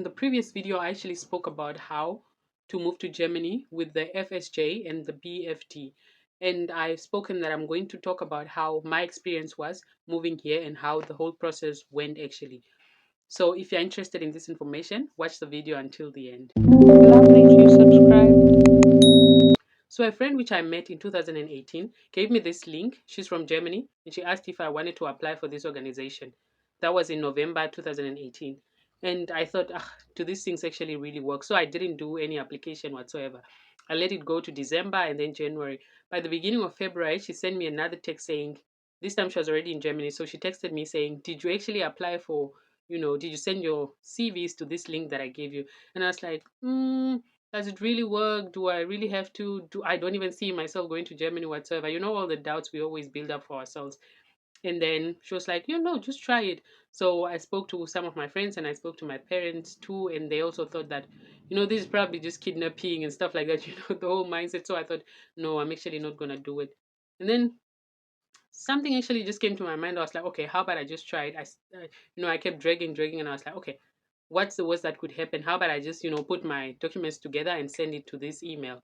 the previous video, I actually spoke about how to move to Germany with the FSJ and the BFT. And I've spoken that I'm going to talk about how my experience was moving here and how the whole process went actually. So if you're interested in this information, watch the video until the end. Love, make sure you subscribe. So a friend which I met in 2018 gave me this link. She's from Germany and she asked if I wanted to apply for this organization. That was in November 2018. And I thought, do these things actually really work? So I didn't do any application whatsoever. I let it go to December and then January. By the beginning of February, she sent me another text saying, this time she was already in Germany. So she texted me saying, did you actually apply for, did you send your CVs to this link that I gave you? And I was like, does it really work? Do I really have to do? I don't even see myself going to Germany whatsoever. All the doubts we always build up for ourselves. And then she was like, just try it. So I spoke to some of my friends and I spoke to my parents too. And they also thought that, this is probably just kidnapping and stuff like that, the whole mindset. So I thought, no, I'm actually not going to do it. And then something actually just came to my mind. I was like, okay, how about I just try it? I kept dragging, and I was like, okay, what's the worst that could happen? How about I just, put my documents together and send it to this email?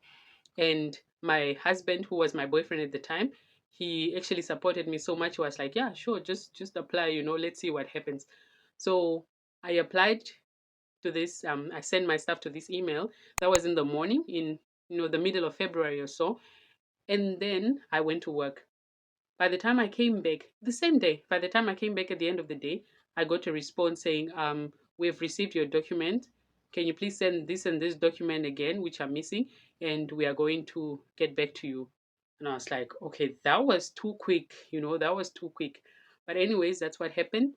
And my husband, who was my boyfriend at the time, he actually supported me so much. He was like, yeah, sure, just apply, let's see what happens. So I applied to this. I sent my stuff to this email. That was in the morning, in the middle of February or so. And then I went to work. By the time I came back, the same day, by the time I came back at the end of the day, I got a response saying, we've received your document. Can you please send this and this document again, which are missing, and we are going to get back to you. And I was like, okay, that was too quick, that was too quick. But anyways, that's what happened.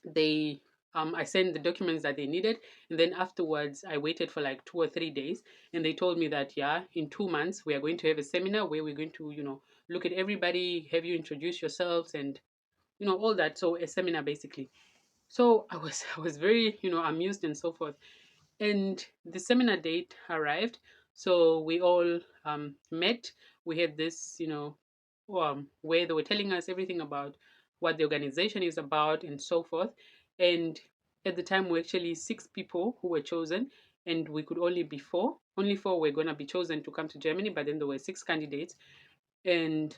They I sent the documents that they needed, and then afterwards I waited for like 2 or 3 days, and they told me that, yeah, in 2 months we are going to have a seminar where we're going to look at everybody, have you introduce yourselves, and all that. So a seminar basically. So I was very amused and so forth. And the seminar date arrived, so we all met. We had this where they were telling us everything about what the organization is about and so forth. And at the time, we actually 6 people who were chosen, and we could only be four. Only four were going to be chosen to come to Germany, but then there were 6 candidates. And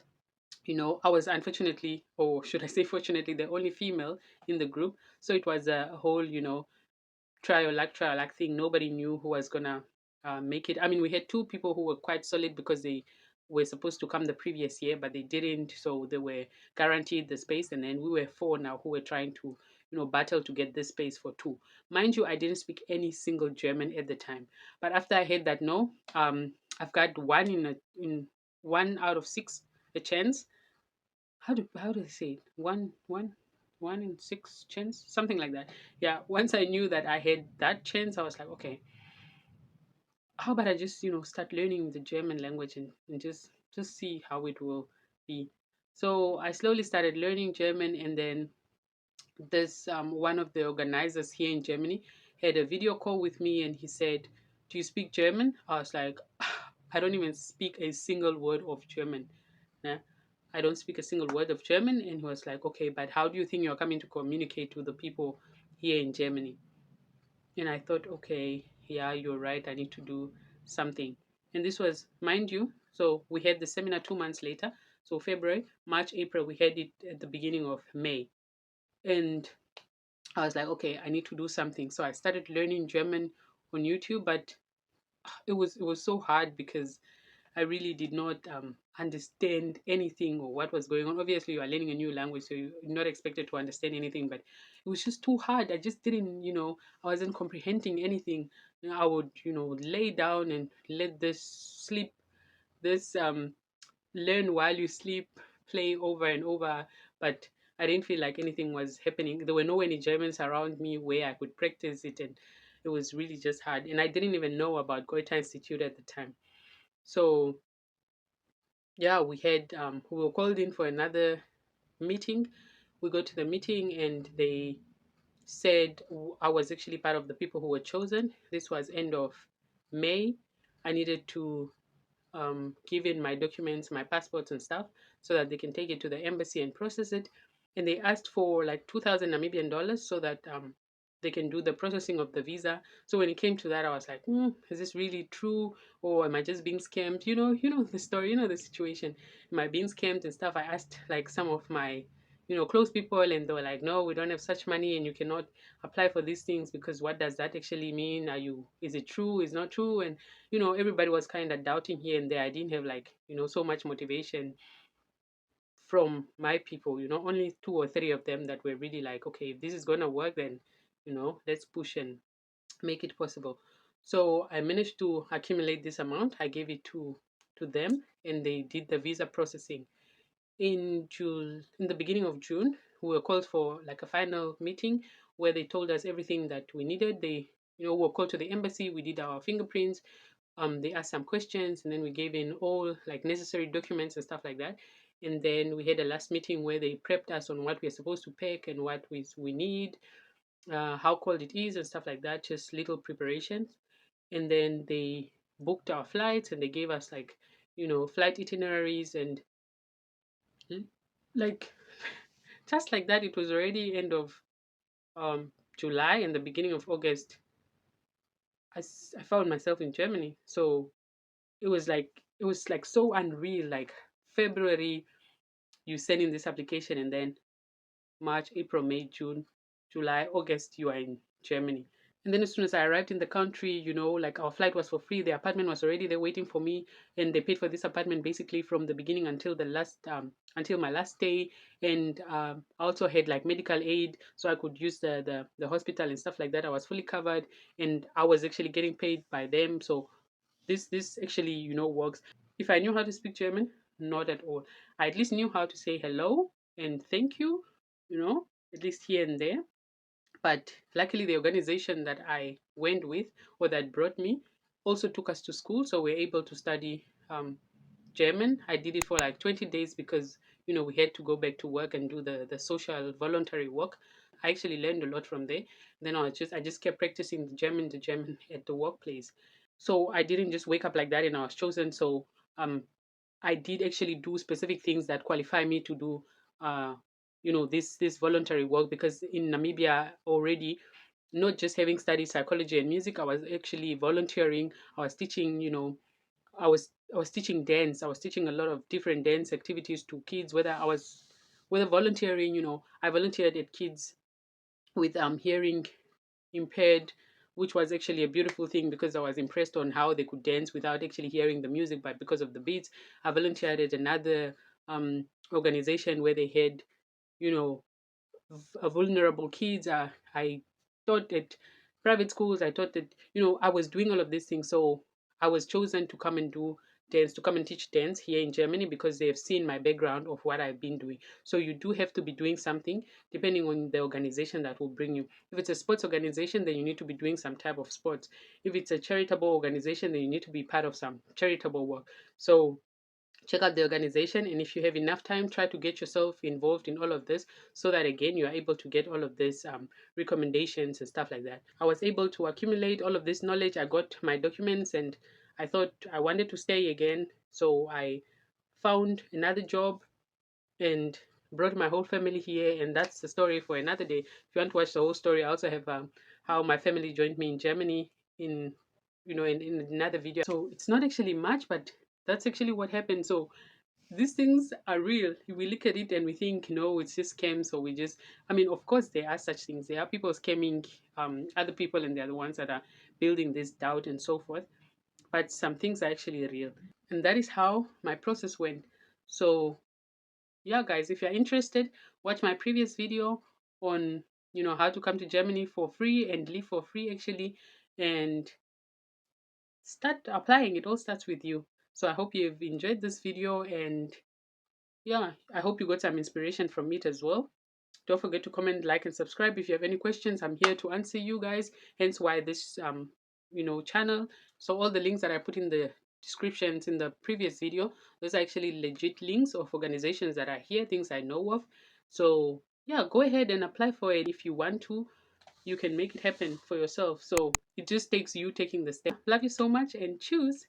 I was unfortunately, or should I say fortunately, the only female in the group. So it was a whole trial luck thing. Nobody knew who was gonna make it. I mean, we had 2 people who were quite solid because they were supposed to come the previous year, but they didn't, so they were guaranteed the space. And then we were 4 now who were trying to battle to get this space for 2. Mind you, I didn't speak any single German at the time, but after I heard that, no, I've got in 1 out of 6 a chance. How do I say it? One in 6 chance, something like that. Yeah. Once I knew that I had that chance, I was like, okay, how about I just start learning the German language, and just see how it will be. So I slowly started learning German, and then this one of the organizers here in Germany had a video call with me, and he said, "Do you speak German?" I was like, I don't even speak a single word of German. Yeah. I don't speak a single word of German. And he was like, okay, but how do you think you're coming to communicate to the people here in Germany? And I thought, okay, yeah, you're right. I need to do something. And this was, mind you, so we had the seminar 2 months later. So February, March, April, we had it at the beginning of May. And I was like, okay, I need to do something. So I started learning German on YouTube, but it was so hard because I really did not understand anything or what was going on. Obviously, you are learning a new language, so you're not expected to understand anything, but it was just too hard. I just didn't, I wasn't comprehending anything. I would, lay down and let this sleep, this learn while you sleep, play over and over, but I didn't feel like anything was happening. There were no any Germans around me where I could practice it, and it was really just hard. And I didn't even know about Goethe Institute at the time. So yeah, we were called in for another meeting. We go to the meeting and they said I was actually part of the people who were chosen. This was end of May. I needed to give in my documents, my passports and stuff, so that they can take it to the embassy and process it. And they asked for like 2,000 Namibian dollars so that they can do the processing of the visa. So when it came to that, I was like, is this really true, or am I just being scammed? The story, the situation. Am I being scammed and stuff? I asked like some of my, close people, and they were like, no, we don't have such money, and you cannot apply for these things, because what does that actually mean? Is it true? Is not true? And everybody was kind of doubting here and there. I didn't have like so much motivation from my people, only two or three of them that were really like, okay, if this is going to work, then, let's push and make it possible. So I managed to accumulate this amount. I gave it to them, and they did the visa processing. In the beginning of June, we were called for like a final meeting where they told us everything that we needed. They, we were called to the embassy. We did our fingerprints. They asked some questions, and then we gave in all like necessary documents and stuff like that. And then we had a last meeting where they prepped us on what we're supposed to pack and what we need, how cold it is and stuff like that, just little preparations. And then they booked our flights, and they gave us like, flight itineraries, and like just like that, it was already end of July, and the beginning of August. I found myself in Germany. So it was like so unreal. Like February, you send in this application, and then March, April, May, June, July, August, you are in Germany. And then as soon as I arrived in the country, like our flight was for free, the apartment was already there waiting for me, and they paid for this apartment basically from the beginning until the last until my last day. And I also had like medical aid, so I could use the hospital and stuff like that. I was fully covered, and I was actually getting paid by them. So this actually works. If I knew how to speak German, not at all. I at least knew how to say hello and thank you, at least here and there. But luckily, the organization that I went with, or that brought me, also took us to school, so we're able to study German. I did it for like 20 days because we had to go back to work and do the social voluntary work. I actually learned a lot from there. Then I just kept practicing the German at the workplace. So I didn't just wake up like that and I was chosen. So um I did actually do specific things that qualify me to do this voluntary work, because in Namibia already, not just having studied psychology and music, I was actually volunteering. I was teaching, I was teaching dance. I was teaching a lot of different dance activities to kids, whether volunteering, I volunteered at kids with hearing impaired, which was actually a beautiful thing because I was impressed on how they could dance without actually hearing the music, but because of the beats. I volunteered at another organization where they had, you know, vulnerable kids. I taught at private schools. I taught that, I was doing all of these things. So I was chosen to come and do dance, to come and teach dance here in Germany, because they have seen my background of what I've been doing. So you do have to be doing something depending on the organization that will bring you. If it's a sports organization, then you need to be doing some type of sports. If it's a charitable organization, then you need to be part of some charitable work. So check out the organization, and if you have enough time, try to get yourself involved in all of this, so that again you are able to get all of this recommendations and stuff like that. I was able to accumulate all of this knowledge. I got my documents, and I thought I wanted to stay again, so I found another job and brought my whole family here. And that's the story for another day. If you want to watch the whole story, I also have how my family joined me in Germany in in another video. So it's not actually much, but that's actually what happened. So these things are real. We look at it and we think, no, it's just scams. So we just, I mean, of course, there are such things. There are people scamming other people, and they're the ones that are building this doubt and so forth. But some things are actually real. And that is how my process went. So, yeah, guys, if you're interested, watch my previous video on, how to come to Germany for free and live for free, actually, and start applying. It all starts with you. So I hope you've enjoyed this video, and yeah, I hope you got some inspiration from it as well. Don't forget to comment, like, and subscribe. If you have any questions, I'm here to answer you guys. Hence why this channel. So all the links that I put in the descriptions in the previous video, those are actually legit links of organizations that are here, things I know of. So yeah, go ahead and apply for it. If you want to, you can make it happen for yourself. So it just takes you taking the step. Love you so much, and choose.